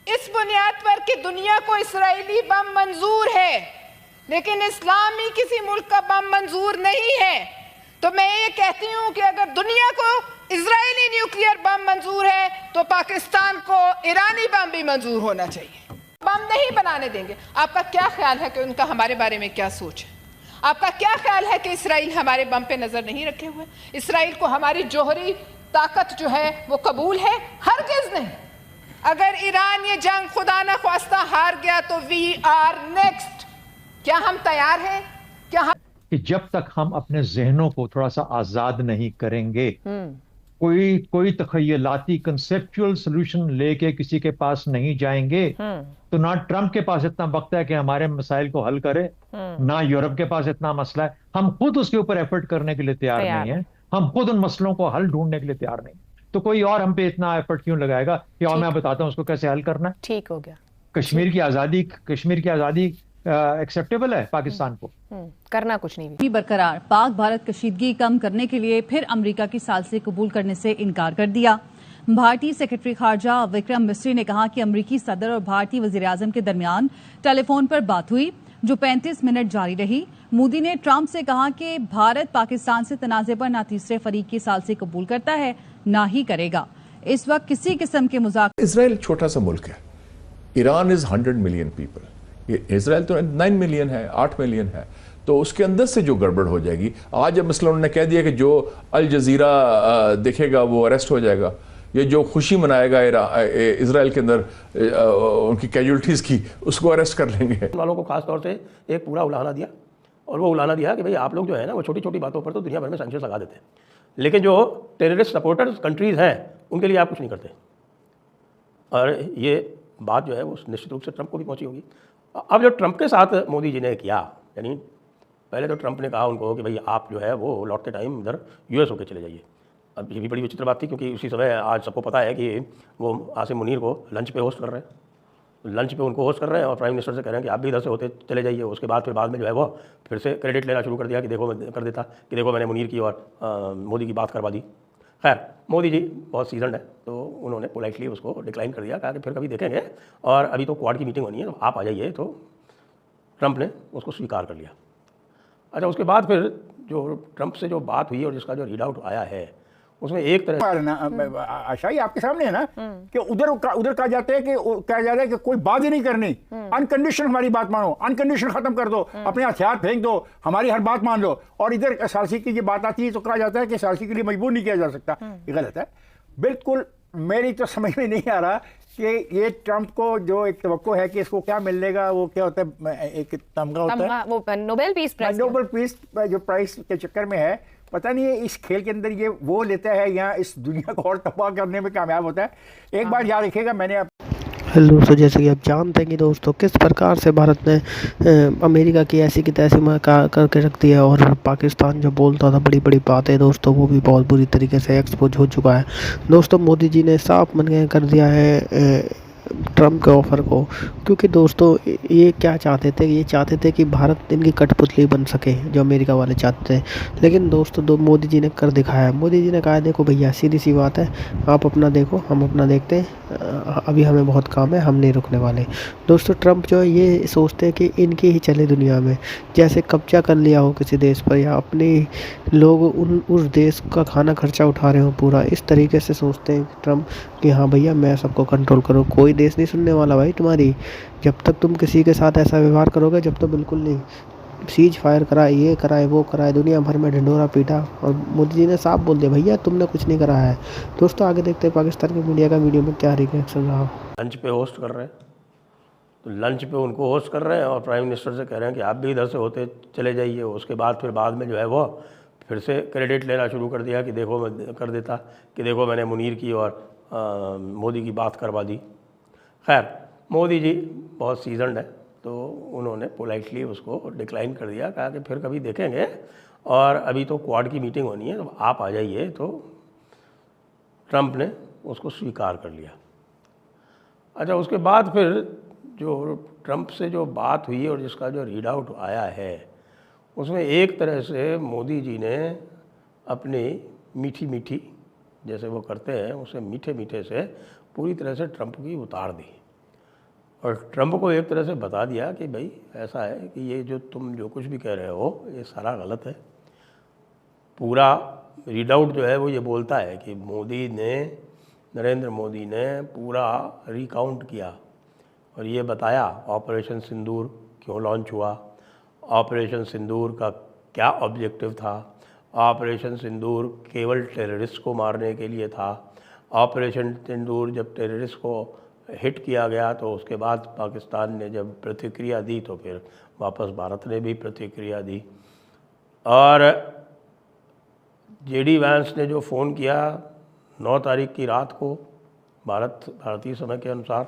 इस बुनियाद पर कि दुनिया को इसराइली बम मंजूर है लेकिन इस्लामी किसी मुल्क का बम मंजूर नहीं है, तो मैं ये कहती हूं कि अगर दुनिया को इजरायली न्यूक्लियर बम मंजूर है तो पाकिस्तान को ईरानी बम भी मंजूर होना चाहिए। बम नहीं बनाने देंगे। आपका क्या ख्याल है कि उनका हमारे बारे में क्या सोच है? आपका क्या ख्याल है कि इसराइल हमारे बम पे नजर नहीं रखे हुए? इसराइल को हमारी जोहरी ताकत जो है वो कबूल है? हरगिज़ नहीं। अगर ईरान ये जंग खुदा न ख्वास्ता हार गया तो वी आर नेक्स्ट। क्या हम तैयार हैं? क्या हम कि जब तक हम अपने जहनों को थोड़ा सा आजाद नहीं करेंगे, कोई तखयलाती कंसेप्चुअल सोल्यूशन लेके किसी के पास नहीं जाएंगे, तो ना ट्रंप के पास इतना वक्त है कि हमारे मसाइल को हल करे, ना यूरोप के पास इतना मसला है। हम खुद उसके ऊपर एफर्ट करने के लिए तैयार नहीं है। हम खुद उन मसलों को हल ढूंढने के लिए तैयार नहीं, तो कोई और हम पे इतना एफर्ट क्यों लगाएगा कि और मैं बताता हूं उसको कैसे हल करना है। ठीक हो गया। कश्मीर की आजादी एक्सेप्टेबल है पाकिस्तान को? करना कुछ नहीं। बरकरार पाक भारत कशीदगी कम करने के लिए फिर अमेरिका की साजिश कबूल करने से इनकार कर दिया। भारतीय सेक्रेटरी खारजा विक्रम मिस्री ने कहा कि अमेरिकी सदर और भारतीय वजीर-ए-आजम के दरमियान टेलीफोन पर बात हुई जो 35 मिनट जारी रही। मोदी ने ट्रंप से कहा कि भारत पाकिस्तान से तनाज़े पर न तीसरे फरीक की साजिश कबूल करता है न ही करेगा। इस वक्त किसी किस्म के मुज़ाकरे। इसराइल छोटा सा मुल्क है, Iran is 100 million people, Israel तो 9 मिलियन है, 8 मिलियन है, तो उसके अंदर से जो गड़बड़ हो जाएगी। आज जब मसला उन्होंने कह दिया कि जो अल जजीरा देखेगा वो अरेस्ट हो जाएगा, ये जो खुशी मनाएगा इसराइल के अंदर उनकी कैजुअलिटीज़ की, उसको अरेस्ट कर लेंगे। वालों को खास तौर से एक पूरा उलाहना दिया, और वो उलाहना दिया कि भाई आप लोग जो है ना वो छोटी छोटी बातों पर तो दुनिया भर में सैंक्शंस लगा देते हैं, लेकिन जो टेररिस्ट सपोर्टर्स कंट्रीज़ हैं उनके लिए आप कुछ नहीं करते। और ये बात जो है वो निश्चित रूप से ट्रंप को भी पहुंची होगी। अब जो ट्रंप के साथ मोदी जी ने किया, यानी पहले तो ट्रंप ने कहा उनको कि भाई आप जो है वो लौटते टाइम इधर यूएस होके चले जाइए। अब ये भी बड़ी विचित्र बात थी क्योंकि उसी समय आज सबको पता है कि वो आसिम मुनीर को लंच पे होस्ट कर रहे हैं, लंच पे उनको होस्ट कर रहे हैं और प्राइम मिनिस्टर से कह रहे हैं कि आप भी इधर से होते चले जाइए। उसके बाद में जो है वो फिर से क्रेडिट लेना शुरू कर दिया कि देखो मैंने मुनीर की और मोदी की बात करवा दी। खैर, मोदी जी बहुत सीजनड है तो उन्होंने पोलाइटली उसको डिक्लाइन कर दिया, कहा कि फिर कभी देखेंगे, और अभी तो क्वाड की मीटिंग होनी है तो आप आ जाइए। तो ट्रंप ने उसको स्वीकार कर लिया। अच्छा, उसके बाद फिर जो ट्रंप से जो बात हुई और जिसका जो रीड आउट आया है उसमें एक तरह आशा ही आपके सामने है ना कि उधर कहा जाता है कि कोई बात ही नहीं करनी, अनकंडीशन हमारी बात मानो, अनकंडीशन खत्म कर दो, अपने हथियार फेंक दो, हमारी हर बात मान लो। और इधर सालसी की ये बात आती है तो कहा जाता है कि सालसी के लिए मजबूर नहीं किया जा सकता। ये गलत है बिल्कुल। मेरी तो समझ में नहीं आ रहा कि ये ट्रंप को जो एक तवक्को है कि इसको क्या मिलेगा, वो क्या होता है, एक तमगा होता है, वो नोबेल पीस जो प्राइस के चक्कर में है, पता नहीं है इस खेल के अंदर ये वो लेता है या इस दुनिया को और तबाह करने में कामयाब होता है। एक बार याद रखिएगा, मैंने हेलो दोस्तों, जैसे कि आप जानते हैं कि दोस्तों किस प्रकार से भारत ने अमेरिका की ऐसी की तैसी करके रख दिया, और पाकिस्तान जो बोलता था बड़ी बड़ी बातें दोस्तों वो भी बहुत बुरी तरीके से एक्सपोज हो चुका है। दोस्तों मोदी जी ने साफ मन कर दिया है ट्रंप के ऑफ़र को, क्योंकि दोस्तों ये क्या चाहते थे, ये चाहते थे कि भारत इनकी कठपुतली बन सके, जो अमेरिका वाले चाहते थे। लेकिन दोस्तों मोदी जी ने कर दिखाया। मोदी जी ने कहा देखो भैया सीधी सी बात है, आप अपना देखो हम अपना देखते हैं, अभी हमें बहुत काम है, हम नहीं रुकने वाले। दोस्तों ट्रंप जो है ये सोचते हैं कि इनकी ही चले दुनिया में, जैसे कब्जा कर लिया हो किसी देश पर या अपने लोग उस देश का खाना खर्चा उठा रहे हो पूरा, इस तरीके से सोचते हैं ट्रंप कि हाँ भैया मैं सबको कंट्रोल करो, कोई देश नहीं सुनने वाला भाई तुम्हारी। जब तक तुम किसी के साथ ऐसा व्यवहार करोगे जब तक बिल्कुल नहीं, सीज फायर कराए, ये कराए वो कराए, दुनिया भर में ढिंढोरा पीटा, और मोदी जी ने साफ बोल दिया भैया तुमने कुछ नहीं करा है। दोस्तों आगे देखते हैं पाकिस्तान की मीडिया का वीडियो में क्या रिएक्शन रहा। लंच पे होस्ट कर रहे हैं, तो लंच पे उनको होस्ट कर रहे हैं और प्राइम मिनिस्टर से कह रहे हैं कि आप भी इधर से होते चले जाइए। उसके बाद में जो है वो फिर से क्रेडिट लेना शुरू कर दिया कि देखो मैंने मुनीर की और मोदी की बात करवा दी। खैर, मोदी जी बहुत सीजनड है तो उन्होंने पोलाइटली उसको डिक्लाइन कर दिया, कहा कि फिर कभी देखेंगे, और अभी तो क्वाड की मीटिंग होनी है तो आप आ जाइए। तो ट्रंप ने उसको स्वीकार कर लिया। अच्छा, उसके बाद फिर जो ट्रंप से जो बात हुई और जिसका जो रीड आउट आया है उसमें एक तरह से मोदी जी ने अपनी मीठी मीठी, जैसे वो करते हैं, उसे मीठे मीठे से पूरी तरह से ट्रंप की उतार दी। और ट्रंप को एक तरह से बता दिया कि भाई ऐसा है कि ये जो तुम जो कुछ भी कह रहे हो ये सारा गलत है। पूरा रीडआउट जो है वो ये बोलता है कि नरेंद्र मोदी ने पूरा रिकाउंट किया और ये बताया ऑपरेशन सिंदूर क्यों लॉन्च हुआ, ऑपरेशन सिंदूर का क्या ऑब्जेक्टिव था, ऑपरेशन सिंदूर केवल टेररिस्ट को मारने के लिए था, ऑपरेशन सिंदूर जब टेररिस्ट को हिट किया गया तो उसके बाद पाकिस्तान ने जब प्रतिक्रिया दी तो फिर वापस भारत ने भी प्रतिक्रिया दी। और जेडी वैंस ने जो फ़ोन किया 9 तारीख की रात को भारतीय समय के अनुसार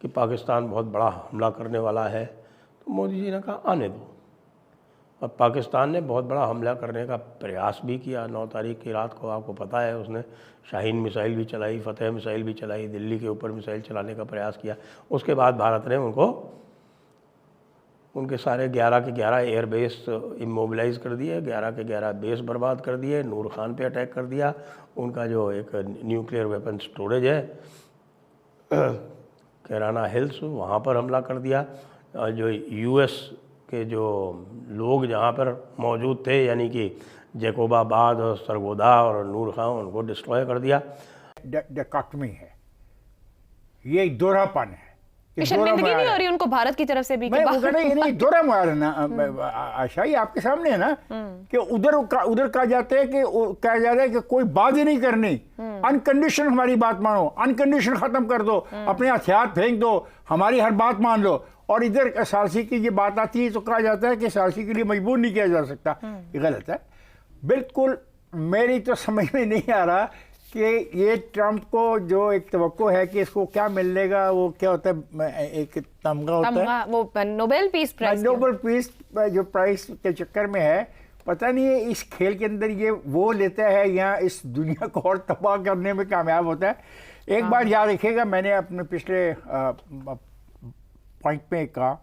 कि पाकिस्तान बहुत बड़ा हमला करने वाला है, तो मोदी जी ने कहा आने दो। और पाकिस्तान ने बहुत बड़ा हमला करने का प्रयास भी किया 9 तारीख की रात को। आपको पता है उसने शाहीन मिसाइल भी चलाई, फतेह मिसाइल भी चलाई, दिल्ली के ऊपर मिसाइल चलाने का प्रयास किया। उसके बाद भारत ने उनके सारे 11 के 11 एयरबेस इमोबिलाइज़ कर दिए, 11 के 11 बेस बर्बाद कर दिए, नूर खान पे अटैक कर दिया, उनका जो एक न्यूक्लियर वेपन स्टोरेज है कैराना हिल्स वहाँ पर हमला कर दिया। और जो यूएस के जो लोग जहाँ पर मौजूद थे यानी कि जैकोबाबाद और सरगोदा और नूर खान, उनको डिस्ट्रॉय कर दिया। डिकॉटमी है, ये एक दोहरापन है। शर्मिंदगी नहीं हो रही उनको भारत की तरफ से भी? नहीं दोहरा मार है ना आशा, ये आपके सामने है ना कि उधर कहा जाता है कि कहा जा रहा है कि कोई बात ही नहीं करनी, अनकंडीशनल हमारी बात मानो, अनकंडीशनल खत्म कर दो, अपने हथियार फेंक दो, हमारी हर बात मान लो। और इधर सालसी की ये बात आती है तो कहा जाता है कि सालसी के लिए मजबूर नहीं किया जा सकता। ये गलत है बिल्कुल। मेरी तो समझ में नहीं आ रहा कि ये ट्रंप को जो एक तवक्को है कि इसको क्या मिलेगा, वो क्या होता है, एक तमगा होता है, वो Nobel peace prize, Nobel peace जो प्राइस के चक्कर में है। पता नहीं है इस खेल के अंदर ये वो लेता है या इस दुनिया को और तबाह करने में कामयाब होता है। एक बार याद रखिएगा, मैंने अपने पिछले पॉइंट में कहा,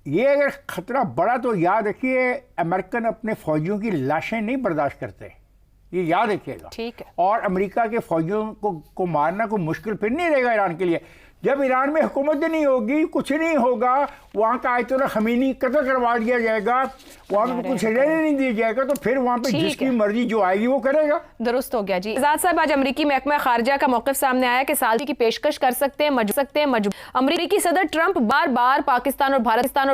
ये अगर खतरा बड़ा तो याद रखिए अमेरिकन अपने फौजियों की लाशें नहीं बर्दाश्त करते, ये याद रखिएगा। ठीक है। और अमेरिका के फौजियों को मारना कोई मुश्किल फिर नहीं रहेगा ईरान के लिए। जब ईरान में हुकूमत नहीं होगी, कुछ नहीं होगा, वहाँ का आयतुल्ला खमीनी कत्ल करवा दिया जाएगा, वहाँ पे कुछ रहने नहीं दिया जाएगा, तो फिर वहाँ पे जिसकी मर्जी जो आएगी वो करेगा। दुरुस्त हो गया जी। आजाद साहब, आज अमरीकी महकमा खारजा का मौक़िफ़ सामने आया कि सालसी की पेशकश कर सकते हैं अमरीकी सदर ट्रंप बार बार पाकिस्तान और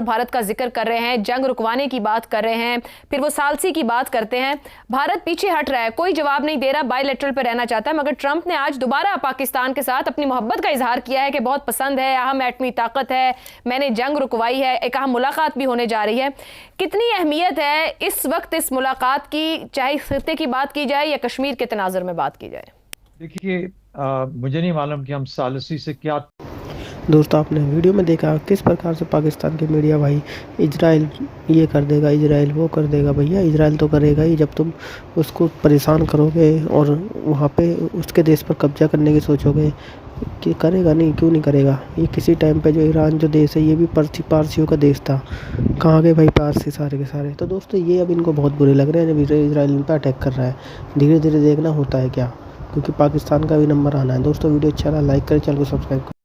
भारत का जिक्र कर रहे हैं, जंग रुकवाने की बात कर रहे हैं, फिर वो सालसी की बात करते हैं। भारत पीछे हट रहा है, कोई जवाब नहीं दे रहा, बायलैटरल पे रहना चाहता है। मगर ट्रंप ने आज दोबारा पाकिस्तान के साथ अपनी मोहब्बत का इजहार किया है कि बहुत पसंद है, अहम एटमी ताकत है, मैंने जंग रुकवाई है, एक अहम मुलाकात भी होने जा रही है। कितनी अहमियत है इस वक्त इस मुलाकात की, चाहे खित्ते की बात की जाए या कश्मीर के तनाजुर में बात की जाए? देखिए, मुझे नहीं मालूम कि हम सालसी से क्या। दोस्तों, आपने वीडियो में देखा किस प्रकार से पाकिस्तान के मीडिया भाई इजराइल ये कर देगा, इजराइल वो कर देगा। भैया इजराइल तो करेगा ही जब तुम उसको परेशान करोगे और वहाँ पे उसके देश पर कब्जा करने की सोचोगे, कि करेगा नहीं, क्यों नहीं करेगा। ये किसी टाइम पे जो ईरान जो देश है ये भी पारसियों का देश था, कहाँ गए भाई पारसी सारे के सारे। तो दोस्तों ये अब इनको बहुत बुरे लग रहे हैं जब इजराइल इन पर अटैक कर रहा है। धीरे धीरे देखना होता है क्या, क्योंकि पाकिस्तान का भी नंबर आना है। दोस्तों वीडियो अच्छा लगा लाइक करें, चैनल को सब्सक्राइब करें।